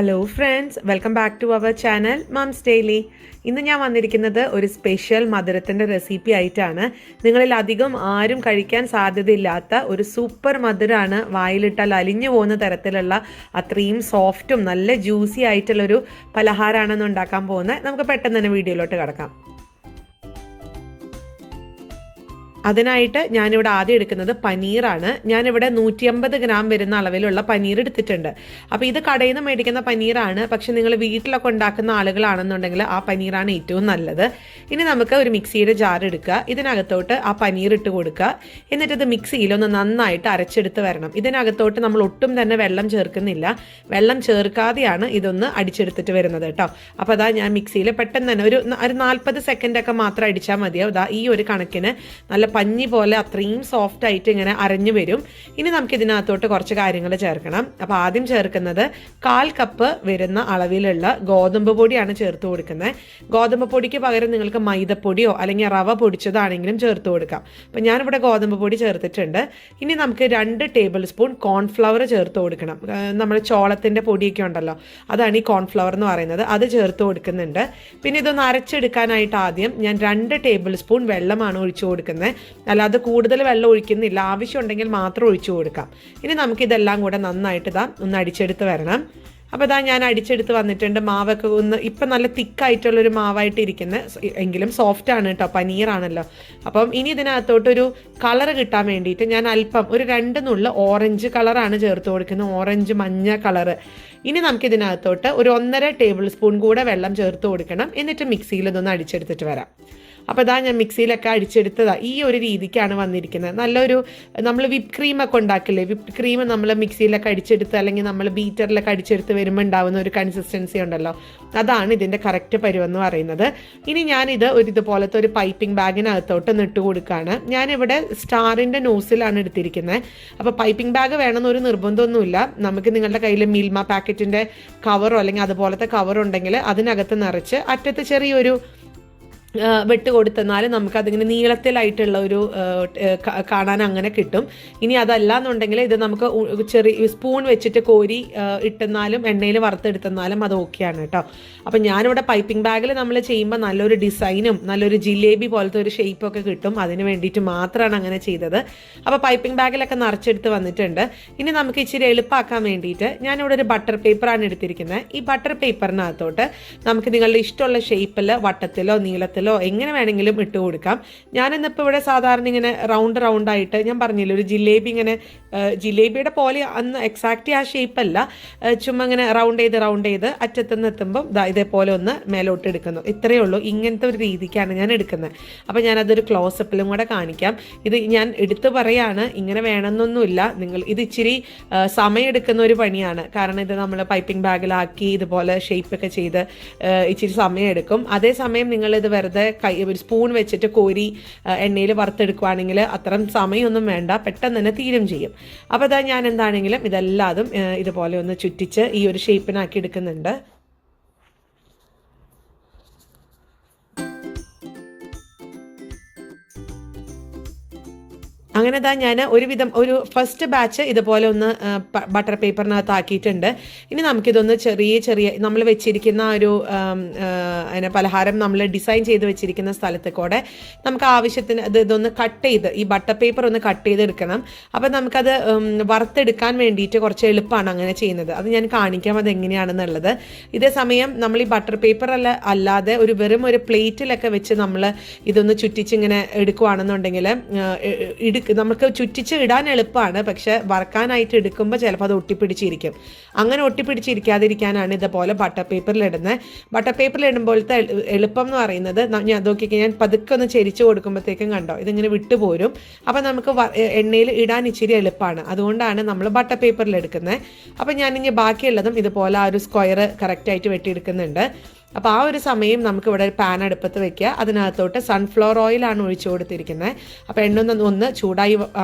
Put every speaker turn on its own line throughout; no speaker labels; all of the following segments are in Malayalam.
Hello friends, welcome back to our channel moms daily. ഇന്ന് ഞാൻ വന്നിരിക്കുന്നത് ഒരു സ്പെഷ്യൽ മധുരത്തിൻ്റെ റെസിപ്പി ആയിട്ടാണ്. നിങ്ങളിൽ അധികം ആരും കഴിക്കാൻ സാധ്യതയില്ലാത്ത ഒരു സൂപ്പർ മധുരമാണ്. വായിലിട്ടാൽ അലിഞ്ഞു പോകുന്ന തരത്തിലുള്ള അത്രയും സോഫ്റ്റും നല്ല ജ്യൂസി ആയിട്ടുള്ളൊരു പലഹാരമാണെന്ന് ഉണ്ടാക്കാൻ പോകുന്നത്. നമുക്ക് പെട്ടെന്ന് തന്നെ വീഡിയോയിലോട്ട് കിടക്കാം. അതിനായിട്ട് ഞാനിവിടെ ആദ്യം എടുക്കുന്നത് പനീറാണ്. ഞാനിവിടെ 150 ഗ്രാം വരുന്ന അളവിലുള്ള പനീർ എടുത്തിട്ടുണ്ട്. അപ്പോൾ ഇത് കടയിൽ നിന്ന് മേടിക്കുന്ന പനീറാണ്. പക്ഷെ നിങ്ങൾ വീട്ടിലൊക്കെ ഉണ്ടാക്കുന്ന ആളുകളാണെന്നുണ്ടെങ്കിൽ ആ പനീറാണ് ഏറ്റവും നല്ലത്. ഇനി നമുക്ക് ഒരു മിക്സിയുടെ ജാർ എടുക്കുക. ഇതിനകത്തോട്ട് ആ പനീർ ഇട്ട് കൊടുക്കുക. എന്നിട്ട് ഇത് മിക്സിയിലൊന്ന് നന്നായിട്ട് അരച്ചെടുത്ത് വരണം. ഇതിനകത്തോട്ട് നമ്മൾ ഒട്ടും തന്നെ വെള്ളം ചേർക്കുന്നില്ല. വെള്ളം ചേർക്കാതെയാണ് ഇതൊന്ന് അടിച്ചെടുത്തിട്ട് വരുന്നത് കേട്ടോ. അപ്പോൾ അതാ ഞാൻ മിക്സിയിൽ പെട്ടെന്ന് തന്നെ ഒരു 40 സെക്കൻഡൊക്കെ മാത്രം അടിച്ചാൽ മതിയാവും. അതാ ഈ ഒരു കണക്കിന് നല്ല പഞ്ഞി പോലെ അത്രയും സോഫ്റ്റ് ആയിട്ട് ഇങ്ങനെ അരഞ്ഞു വരും. ഇനി നമുക്ക് ഇതിനകത്തോട്ട് കുറച്ച് കാര്യങ്ങൾ ചേർക്കണം. അപ്പോൾ ആദ്യം ചേർക്കുന്നത് 1/4 കപ്പ് വരുന്ന അളവിലുള്ള ഗോതമ്പ് പൊടിയാണ് ചേർത്ത് കൊടുക്കുന്നത്. ഗോതമ്പ് പൊടിക്ക് പകരം നിങ്ങൾക്ക് മൈദപ്പൊടിയോ അല്ലെങ്കിൽ റവ പൊടിച്ചതാണെങ്കിലും ചേർത്ത് കൊടുക്കാം. അപ്പോൾ ഞാനിവിടെ ഗോതമ്പ് പൊടി ചേർത്തിട്ടുണ്ട്. ഇനി നമുക്ക് 2 ടേബിൾ സ്പൂൺ കോൺഫ്ലവർ ചേർത്ത് കൊടുക്കണം. നമ്മൾ ചോളത്തിൻ്റെ പൊടിയൊക്കെ ഉണ്ടല്ലോ, അതാണ് ഈ കോൺഫ്ലവർ എന്ന് പറയുന്നത്. അത് ചേർത്ത് കൊടുക്കുന്നുണ്ട്. പിന്നെ ഇതൊന്ന് അരച്ചെടുക്കാനായിട്ട് ആദ്യം ഞാൻ 2 ടേബിൾ സ്പൂൺ വെള്ളമാണ് ഒഴിച്ചു കൊടുക്കുന്നത്. അല്ലാതെ കൂടുതൽ വെള്ളം ഒഴിക്കുന്നില്ല. ആവശ്യമുണ്ടെങ്കിൽ മാത്രം ഒഴിച്ചു കൊടുക്കാം. ഇനി നമുക്കിതെല്ലാം കൂടെ നന്നായിട്ട് ഒന്ന് അടിച്ചെടുത്ത് വരണം. അപ്പോൾ ഇതാ ഞാൻ അടിച്ചെടുത്ത് വന്നിട്ടുണ്ട്. മാവൊക്കെ ഒന്ന് ഇപ്പം നല്ല തിക്കായിട്ടുള്ളൊരു മാവായിട്ട് ഇരിക്കുന്നത്, എങ്കിലും സോഫ്റ്റ് ആണ് കേട്ടോ, പനീറാണല്ലോ. അപ്പം ഇനി ഇതിനകത്തോട്ടൊരു കളർ കിട്ടാൻ വേണ്ടിയിട്ട് ഞാൻ അല്പം ഒരു 2 നുള്ള് ഓറഞ്ച് കളറാണ് ചേർത്ത് കൊടുക്കുന്നത്. ഓറഞ്ച് മഞ്ഞ കളറ്. ഇനി നമുക്കിതിനകത്തോട്ട് ഒരു 1.5 ടേബിൾ സ്പൂൺ കൂടെ വെള്ളം ചേർത്ത് കൊടുക്കണം. എന്നിട്ട് മിക്സിയിൽ ഇതൊന്ന് അടിച്ചെടുത്തിട്ട് വരാം. അപ്പോൾ ഇതാ ഞാൻ മിക്സിയിലൊക്കെ അടിച്ചെടുത്തതാണ്. ഈ ഒരു രീതിക്കാണ് വന്നിരിക്കുന്നത്. നല്ലൊരു നമ്മൾ വിപ്പ് ക്രീമൊക്കെ ഉണ്ടാക്കില്ലേ, വിപ്പ് ക്രീം നമ്മൾ മിക്സിയിലൊക്കെ അടിച്ചെടുത്ത് അല്ലെങ്കിൽ നമ്മൾ ബീറ്ററിലൊക്കെ അടിച്ചെടുത്ത് വരുമ്പോൾ ഉണ്ടാവുന്ന ഒരു കൺസിസ്റ്റൻസി ഉണ്ടല്ലോ, അതാണ് ഇതിൻ്റെ കറക്റ്റ് പരുവെന്ന് പറയുന്നത്. ഇനി ഞാനിത് ഇതുപോലത്തെ ഒരു പൈപ്പിംഗ് ബാഗിനകത്തോട്ട് ഇട്ട് കൊടുക്കുകയാണ്. ഞാനിവിടെ സ്റ്റാറിൻ്റെ നോസിലാണ് എടുത്തിരിക്കുന്നത്. അപ്പോൾ പൈപ്പിംഗ് ബാഗ് വേണമെന്നൊരു നിർബന്ധമൊന്നുമില്ല. നമുക്ക് നിങ്ങളുടെ കയ്യിൽ മിൽമ പാക്കറ്റിൻ്റെ കവറോ അല്ലെങ്കിൽ അതുപോലത്തെ കവറുണ്ടെങ്കിൽ അതിനകത്ത് നിറച്ച് അറ്റത്ത് ചെറിയൊരു വെട്ട് കൊടുത്തെന്നാൽ നമുക്കതിങ്ങനെ നീളത്തിലായിട്ടുള്ള ഒരു കാണാൻ അങ്ങനെ കിട്ടും. ഇനി അതല്ല എന്നുണ്ടെങ്കിൽ ഇത് നമുക്ക് ചെറിയ സ്പൂൺ വെച്ചിട്ട് കോരി ഇട്ടെന്നാലും എണ്ണയിൽ വറുത്തെടുത്തെന്നാലും അത് ഓക്കെയാണ് കേട്ടോ. അപ്പം ഞാനിവിടെ പൈപ്പിംഗ് ബാഗിൽ നമ്മൾ ചെയ്യുമ്പോൾ നല്ലൊരു ഡിസൈനും നല്ലൊരു ജിലേബി പോലത്തെ ഒരു ഷേപ്പൊക്കെ കിട്ടും. അതിന് വേണ്ടിയിട്ട് മാത്രമാണ് അങ്ങനെ ചെയ്തത്. അപ്പോൾ പൈപ്പിംഗ് ബാഗിലൊക്കെ നിറച്ചെടുത്ത് വന്നിട്ടുണ്ട്. ഇനി നമുക്ക് ഇച്ചിരി എളുപ്പമാക്കാൻ വേണ്ടിയിട്ട് ഞാനിവിടെ ഒരു ബട്ടർ പേപ്പറാണ് എടുത്തിരിക്കുന്നത്. ഈ ബട്ടർ പേപ്പറിനകത്തോട്ട് നമുക്ക് നിങ്ങളുടെ ഇഷ്ടമുള്ള ഷേപ്പിൽ വട്ടത്തിലോ നീളത്തിലോ എങ്ങനെ വേണമെങ്കിലും ഇട്ട് കൊടുക്കാം. ഞാനിന്നിപ്പോൾ ഇവിടെ സാധാരണ ഇങ്ങനെ റൗണ്ടായിട്ട് ഞാൻ പറഞ്ഞില്ല, ഒരു ജിലേബി ഇങ്ങനെ ജിലേബിയുടെ പോലെ അന്ന് എക്സാക്റ്റ് ആ ഷേപ്പല്ല, ചുമ്മാ ഇങ്ങനെ റൗണ്ട് ചെയ്ത് അറ്റത്തുനിന്ന് എത്തുമ്പം ഇതേപോലെ ഒന്ന് മേലോട്ട് എടുക്കുന്നു. ഇത്രയേ ഉള്ളൂ. ഇങ്ങനത്തെ ഒരു രീതിക്കാണ് ഞാൻ എടുക്കുന്നത്. അപ്പോൾ ഞാനതൊരു ക്ലോസപ്പിലും കൂടെ കാണിക്കാം. ഇത് ഞാൻ എടുത്തു പറയാണ്, ഇങ്ങനെ വേണമെന്നൊന്നുമില്ല. നിങ്ങൾ ഇത് ഇച്ചിരി സമയം എടുക്കുന്ന ഒരു പണിയാണ്. കാരണം ഇത് നമ്മൾ പൈപ്പിംഗ് ബാഗിലാക്കി ഇതുപോലെ ഷേപ്പൊക്കെ ചെയ്ത് ഇച്ചിരി സമയം എടുക്കും. അതേസമയം നിങ്ങളിത് വെറുതെ ഒരു സ്പൂൺ വെച്ചിട്ട് കോരി എണ്ണയിൽ വറുത്തെടുക്കുകയാണെങ്കിൽ അത്രയും സമയമൊന്നും വേണ്ട, പെട്ടെന്ന് തന്നെ തീരും ചെയ്യും. അപ്പോൾ അതാ ഞാൻ എന്താണെങ്കിലും ഇതെല്ലാതും ഇതുപോലെ ഒന്ന് ചുറ്റിച്ച് ഈ ഒരു ഷേപ്പിനാക്കി എടുക്കുന്നുണ്ട്. അങ്ങനെ താ ഞാൻ ഒരു ഫസ്റ്റ് ബാച്ച് ഇതുപോലെ ഒന്ന് ബട്ടർ പേപ്പറിനകത്ത് ആക്കിയിട്ടുണ്ട്. ഇനി നമുക്കിതൊന്ന് ചെറിയ നമ്മൾ വെച്ചിരിക്കുന്ന ഒരു പലഹാരം നമ്മൾ ഡിസൈൻ ചെയ്ത് വെച്ചിരിക്കുന്ന സ്ഥലത്ത് കൂടെ നമുക്ക് ആവശ്യത്തിന് ഇതൊന്ന് കട്ട് ചെയ്ത് ഈ ബട്ടർ പേപ്പർ ഒന്ന് കട്ട് ചെയ്തെടുക്കണം. അപ്പം നമുക്കത് വറുത്തെടുക്കാൻ വേണ്ടിയിട്ട് കുറച്ച് എളുപ്പമാണ് അങ്ങനെ ചെയ്യുന്നത്. അത് ഞാൻ കാണിക്കാം അതെങ്ങനെയാണെന്നുള്ളത്. ഇതേ സമയം നമ്മൾ ഈ ബട്ടർ പേപ്പർ അല്ലാതെ വെറും ഒരു പ്ലേറ്റിലൊക്കെ വെച്ച് നമ്മൾ ഇതൊന്ന് ചുറ്റിച്ചിങ്ങനെ എടുക്കുകയാണെന്നുണ്ടെങ്കിൽ നമുക്ക് ചുറ്റിച്ച് ഇടാൻ എളുപ്പമാണ്. പക്ഷെ വറക്കാനായിട്ട് എടുക്കുമ്പോൾ ചിലപ്പോൾ അത് ഒട്ടിപ്പിടിച്ചിരിക്കും. അങ്ങനെ ഒട്ടിപ്പിടിച്ചിരിക്കാതിരിക്കാനാണ് ഇതുപോലെ ബട്ടർ പേപ്പറിലിടുന്നത്. ബട്ടർ പേപ്പറിലിടുമ്പോഴത്തെ എളുപ്പം എന്ന് പറയുന്നത് ഞാൻ പതുക്കെ ഒന്ന് ചെരിച്ച് കൊടുക്കുമ്പോഴത്തേക്കും കണ്ടോ ഇതിങ്ങനെ വിട്ടുപോരും. അപ്പം നമുക്ക് എണ്ണയിൽ ഇടാൻ ഇച്ചിരി എളുപ്പമാണ്. അതുകൊണ്ടാണ് നമ്മൾ ബട്ടർ പേപ്പറിൽ എടുക്കുന്നത്. അപ്പം ഞാനിനി ബാക്കിയുള്ളതും ഇതുപോലെ ആ ഒരു സ്ക്വയർ കറക്റ്റായിട്ട് വെട്ടിയെടുക്കുന്നുണ്ട്. അപ്പോൾ ആ ഒരു സമയം നമുക്കിവിടെ ഒരു പാൻ അടുപ്പത്ത് വെക്കുക. അതിനകത്തോട്ട് സൺഫ്ലവർ ഓയിലാണ് ഒഴിച്ചു കൊടുത്തിരിക്കുന്നത്. അപ്പോൾ എണ്ണ ഒന്ന് ചൂടായി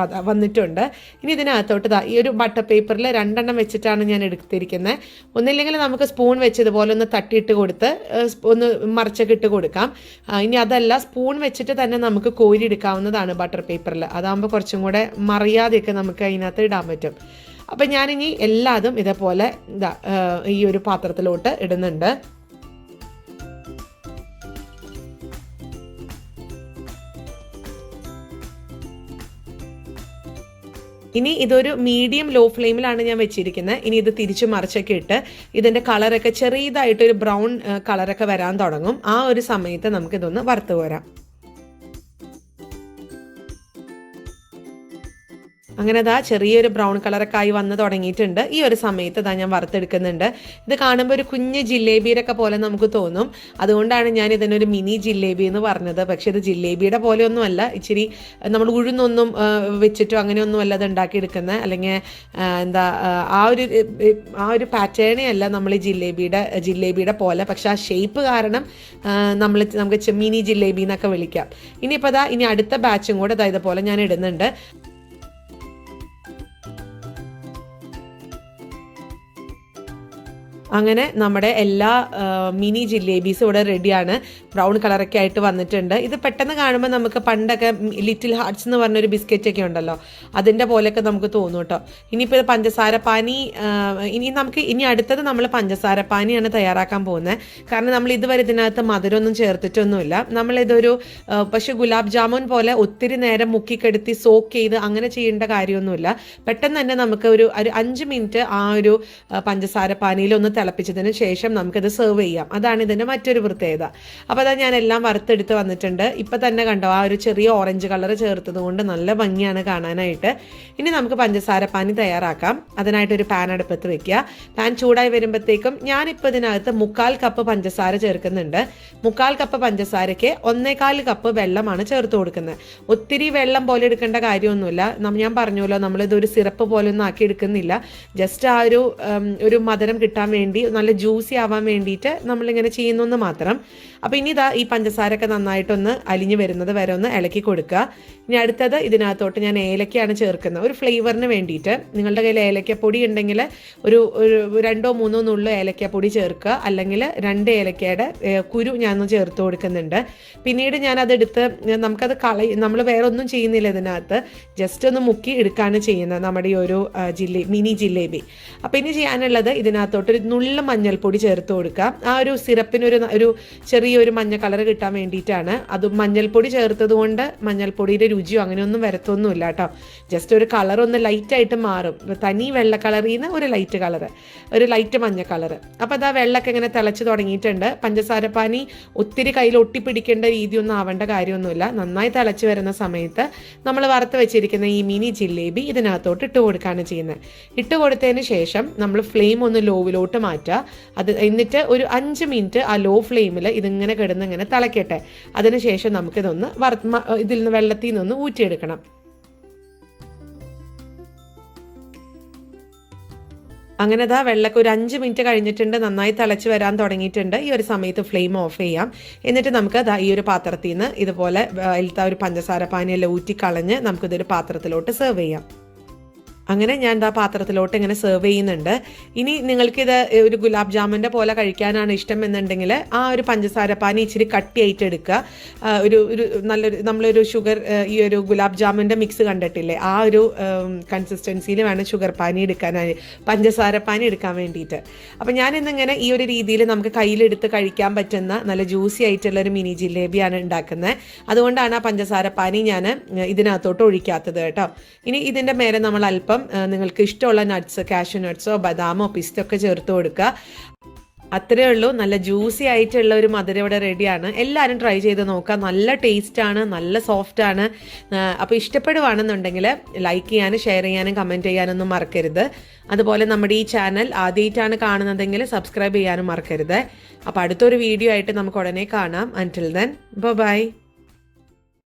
വന്നിട്ടുണ്ട്. ഇനി ഇതിനകത്തോട്ട് ഈ ഒരു ബട്ടർ പേപ്പറിൽ 2 എണ്ണം വെച്ചിട്ടാണ് ഞാൻ എടുത്തിരിക്കുന്നത്. ഒന്നില്ലെങ്കിൽ നമുക്ക് സ്പൂൺ വെച്ച് ഇതുപോലെ ഒന്ന് തട്ടിയിട്ട് കൊടുത്ത് ഒന്ന് മറിച്ചൊക്കെ ഇട്ട് കൊടുക്കാം. ഇനി അതല്ല, സ്പൂൺ വെച്ചിട്ട് തന്നെ നമുക്ക് കോരി എടുക്കാവുന്നതാണ് ബട്ടർ പേപ്പറിൽ. അതാകുമ്പോൾ കുറച്ചും കൂടെ മറിയാതെയൊക്കെ നമുക്ക് അതിനകത്ത് ഇടാൻ പറ്റും. അപ്പം ഞാനിനി എല്ലാതും ഇതേപോലെ ഈ ഒരു പാത്രത്തിലോട്ട് ഇടുന്നുണ്ട്. ഇനി ഇതൊരു മീഡിയം ലോ ഫ്ലെയിമിലാണ് ഞാൻ വെച്ചിരിക്കുന്നത്. ഇനി ഇത് തിരിച്ചു മറിച്ചൊക്കെ ഇട്ട് ഇതിൻ്റെ കളറൊക്കെ ചെറിയതായിട്ടൊരു ബ്രൗൺ കളറൊക്കെ വരാൻ തുടങ്ങും. ആ ഒരു സമയത്ത് നമുക്കിതൊന്ന് വറുത്ത് പോരാം. അങ്ങനെ ചെറിയൊരു ബ്രൗൺ കളറൊക്കെ ആയി വന്ന് തുടങ്ങിയിട്ടുണ്ട്. ഈ ഒരു സമയത്ത് ഞാൻ വറുത്തെടുക്കുന്നുണ്ട്. ഇത് കാണുമ്പോൾ ഒരു കുഞ്ഞ് ജിലേബിയുടെ പോലെ നമുക്ക് തോന്നും. അതുകൊണ്ടാണ് ഞാൻ ഇതിനൊരു മിനി ജിലേബി എന്ന് പറഞ്ഞത്. പക്ഷെ ഇത് ജിലേബിയുടെ പോലെയൊന്നുമല്ല. ഇച്ചിരി നമ്മൾ ഉഴുന്നൊന്നും വെച്ചിട്ടോ അങ്ങനെയൊന്നും അല്ല ഇത് ഉണ്ടാക്കിയെടുക്കുന്നത്. അല്ലെങ്കിൽ ആ ഒരു പാറ്റേണേ അല്ല നമ്മൾ ഈ ജിലേബിയുടെ പോലെ. പക്ഷെ ആ ഷേപ്പ് കാരണം നമുക്ക് മിനി ജിലേബി എന്നൊക്കെ വിളിക്കാം. ഇനിയിപ്പോൾ ഇനി അടുത്ത ബാച്ചും കൂടെ ഇതുപോലെ ഞാൻ ഇടുന്നുണ്ട്. അങ്ങനെ നമ്മുടെ എല്ലാ മിനി ജിലേബീസും ഇവിടെ റെഡിയാണ്. ബ്രൗൺ കളറൊക്കെ ആയിട്ട് വന്നിട്ടുണ്ട്. ഇത് പെട്ടെന്ന് കാണുമ്പോൾ നമുക്ക് പണ്ടൊക്കെ ലിറ്റിൽ ഹാർട്ട്സ് എന്ന് പറഞ്ഞൊരു ബിസ്ക്കറ്റൊക്കെ ഉണ്ടല്ലോ, അതിൻ്റെ പോലെയൊക്കെ നമുക്ക് തോന്നും കേട്ടോ. ഇനിയിപ്പോൾ ഇത് പഞ്ചസാര പാനി, ഇനി അടുത്തത് നമ്മൾ പഞ്ചസാര പാനിയാണ് തയ്യാറാക്കാൻ പോകുന്നത്. കാരണം നമ്മൾ ഇതുവരെ ഇതിനകത്ത് മധുരമൊന്നും ചേർത്തിട്ടൊന്നുമില്ല. നമ്മളിതൊരു പക്ഷെ ഗുലാബ് ജാമുൻ പോലെ ഒത്തിരി നേരം മുക്കിക്കെടുത്തി സോക്ക് ചെയ്ത് അങ്ങനെ ചെയ്യേണ്ട കാര്യമൊന്നുമില്ല. പെട്ടെന്ന് തന്നെ നമുക്ക് ഒരു 5 മിനിറ്റ് ആ ഒരു പഞ്ചസാര പാനിയിൽ ഒന്ന് തിളപ്പിച്ചതിന് ശേഷം നമുക്കിത് സെർവ് ചെയ്യാം. അതാണ് ഇതിൻ്റെ മറ്റൊരു പ്രത്യേകത. അപ്പോൾ ഞാൻ എല്ലാം വറുത്തെടുത്ത് വന്നിട്ടുണ്ട്. ഇപ്പം തന്നെ കണ്ടോ ആ ഒരു ചെറിയ ഓറഞ്ച് കളർ ചേർത്തത് കൊണ്ട് നല്ല ഭംഗിയാണ് കാണാനായിട്ട്. ഇനി നമുക്ക് പഞ്ചസാര പാനി തയ്യാറാക്കാം. അതിനായിട്ടൊരു പാൻ അടുപ്പത്ത് വെക്കുക. പാൻ ചൂടായി വരുമ്പോഴത്തേക്കും ഞാനിപ്പോൾ ഇതിനകത്ത് 1/4 കപ്പ് പഞ്ചസാര ചേർക്കുന്നുണ്ട്. 1/4 കപ്പ് പഞ്ചസാരയ്ക്ക് 1/4 കപ്പ് വെള്ളമാണ് ചേർത്ത് കൊടുക്കുന്നത്. ഒത്തിരി വെള്ളം പോലെ എടുക്കേണ്ട കാര്യമൊന്നുമില്ല. ഞാൻ പറഞ്ഞല്ലോ നമ്മളിതൊരു സിറപ്പ് പോലെ ഒന്നും ആക്കി എടുക്കുന്നില്ല. ജസ്റ്റ് ആ ഒരു മധുരം കിട്ടാൻ വേണ്ടി, നല്ല ജ്യൂസി ആവാൻ വേണ്ടിയിട്ട് നമ്മളിങ്ങനെ ചെയ്യുന്നു മാത്രം. അപ്പോൾ ഇനി ഈ പഞ്ചസാരൊക്കെ നന്നായിട്ടൊന്ന് അലിഞ്ഞു വരുന്നത് വരെ ഒന്ന് ഇളക്കി കൊടുക്കുക. ഇനി അടുത്തത് ഇതിനകത്തോട്ട് ഞാൻ ഏലക്കയാണ് ചേർക്കുന്നത്, ഒരു ഫ്ലേവറിന് വേണ്ടിയിട്ട്. നിങ്ങളുടെ കയ്യിൽ ഏലക്കപ്പൊടി ഉണ്ടെങ്കിൽ ഒരു 2-3 നുള്ളു ഏലക്കപ്പൊടി ചേർക്കുക. അല്ലെങ്കിൽ 2 ഏലക്കയുടെ കുരു ഞാനൊന്ന് ചേർത്ത് കൊടുക്കുന്നുണ്ട്. പിന്നീട് ഞാനതെടുത്ത് നമുക്കത് നമ്മൾ വേറെ ഒന്നും ചെയ്യുന്നില്ല ഇതിനകത്ത്, ജസ്റ്റ് ഒന്ന് മുക്കി എടുക്കുകയാണ് ചെയ്യുന്നത് നമ്മുടെ ഈ ഒരു മിനി ജിലേബി. അപ്പോൾ ഇനി ചെയ്യാനുള്ളത് ഇതിനകത്തോട്ട് ഒരു നുള്ള മഞ്ഞൾപ്പൊടി ചേർത്ത് കൊടുക്കുക. ആ ഒരു സിറപ്പിനൊരു ചെറിയൊരു മഞ്ഞ കളർ കിട്ടാൻ വേണ്ടിയിട്ടാണ്. അത് മഞ്ഞൾപ്പൊടി ചേർത്തത് കൊണ്ട് മഞ്ഞൾപ്പൊടിയുടെ രുചിയോ അങ്ങനെയൊന്നും വരത്തൊന്നുമില്ല കേട്ടോ. ജസ്റ്റ് ഒരു കളർ ഒന്ന് ലൈറ്റായിട്ട് മാറും. തനി വെള്ള കളറിൽ നിന്ന് ഒരു ലൈറ്റ് കളർ, ഒരു ലൈറ്റ് മഞ്ഞ കളർ. അപ്പോൾ വെള്ളമൊക്കെ ഇങ്ങനെ തിളച്ച് തുടങ്ങിയിട്ടുണ്ട്. പഞ്ചസാരപ്പാനി ഒത്തിരി കയ്യിൽ ഒട്ടിപ്പിടിക്കേണ്ട രീതിയൊന്നും ആവേണ്ട കാര്യമൊന്നുമില്ല. നന്നായി തിളച്ച് വരുന്ന സമയത്ത് നമ്മൾ വറുത്ത് വെച്ചിരിക്കുന്ന ഈ മിനി ജിലേബി ഇതിനകത്തോട്ട് ഇട്ട് കൊടുക്കുകയാണ് ചെയ്യുന്നത്. ഇട്ട് കൊടുത്തതിന് ശേഷം നമ്മൾ ഫ്ലെയിം ഒന്ന് ലോവിലോട്ട് മാറ്റുക. എന്നിട്ട് ഒരു 5 മിനിറ്റ് ആ ലോ ഫ്ലെയിമിൽ ഇതിങ്ങനെ കിടന്ന് ഇങ്ങനെ തിളക്കട്ടെ. അതിനുശേഷം നമുക്കിതൊന്ന് ഇതിൽ നിന്ന് വെള്ളത്തിൽ നിന്നൊന്ന് ഊറ്റിയെടുക്കണം. അങ്ങനെ വെള്ളമൊക്കെ ഒരു 5 മിനിറ്റ് കഴിഞ്ഞിട്ടുണ്ട്. നന്നായി തിളച്ച് വരാൻ തുടങ്ങിയിട്ടുണ്ട്. ഈ ഒരു സമയത്ത് ഫ്ലെയിം ഓഫ് ചെയ്യാം. എന്നിട്ട് നമുക്ക് ഈ ഒരു പാത്രത്തിൽ നിന്ന് ഇതുപോലെ അതിലത്തെ ഒരു പഞ്ചസാര പാനിയെല്ലാം ഊറ്റിക്കളഞ്ഞ് നമുക്കിതൊരു പാത്രത്തിലോട്ട് സെർവ് ചെയ്യാം. അങ്ങനെ ഞാൻ പാത്രത്തിലോട്ട് ഇങ്ങനെ സെർവ് ചെയ്യുന്നുണ്ട്. ഇനി നിങ്ങൾക്കിത് ഒരു ഗുലാബ് ജാമുൻ്റെ പോലെ കഴിക്കാനാണ് ഇഷ്ടം എന്നുണ്ടെങ്കിൽ ആ ഒരു പഞ്ചസാര പാനി ഇച്ചിരി കട്ടിയായിട്ട് എടുക്കുക. നമ്മളൊരു ഷുഗർ, ഈ ഒരു ഗുലാബ് ജാമുൻ്റെ മിക്സ് കണ്ടിട്ടില്ലേ, ആ ഒരു കൺസിസ്റ്റൻസിയിൽ വേണം ഷുഗർ പാനി എടുക്കാനായി, പഞ്ചസാര പാനി എടുക്കാൻ വേണ്ടിയിട്ട്. അപ്പം ഞാനിന്നിങ്ങനെ ഈ ഒരു രീതിയിൽ നമുക്ക് കയ്യിലെടുത്ത് കഴിക്കാൻ പറ്റുന്ന നല്ല ജ്യൂസി ആയിട്ടുള്ളൊരു മിനി ജിലേബിയാണ് ഉണ്ടാക്കുന്നത്. അതുകൊണ്ടാണ് ആ പഞ്ചസാര പാനി ഞാൻ ഇതിനകത്തോട്ട് ഒഴിക്കാത്തത് കേട്ടോ. ഇനി ഇതിൻ്റെ മേലെ നമ്മൾ അല്പം നിങ്ങൾക്ക് ഇഷ്ടമുള്ള നട്ട്സ്, കാഷ്യൂ നട്ട്സോ ബദാമോ പിസ്തോ ഒക്കെ ചേർത്ത് കൊടുക്കുക. അത്രയേ ഉള്ളൂ. നല്ല ജ്യൂസി ആയിട്ടുള്ള ഒരു മധുരം ഇവിടെ റെഡിയാണ്. എല്ലാവരും ട്രൈ ചെയ്ത് നോക്കുക. നല്ല ടേസ്റ്റാണ്, നല്ല സോഫ്റ്റാണ്. അപ്പോൾ ഇഷ്ടപ്പെടുവാണെന്നുണ്ടെങ്കിൽ ലൈക്ക് ചെയ്യാനും ഷെയർ ചെയ്യാനും കമൻറ്റ് ചെയ്യാനൊന്നും മറക്കരുത്. അതുപോലെ നമ്മുടെ ഈ ചാനൽ ആദ്യമായിട്ടാണ് കാണുന്നതെങ്കിൽ സബ്സ്ക്രൈബ് ചെയ്യാനും മറക്കരുത്. അപ്പോൾ അടുത്തൊരു വീഡിയോ ആയിട്ട് നമുക്ക് ഉടനെ കാണാം. അൻറ്റിൽ ദെൻ ബൈ.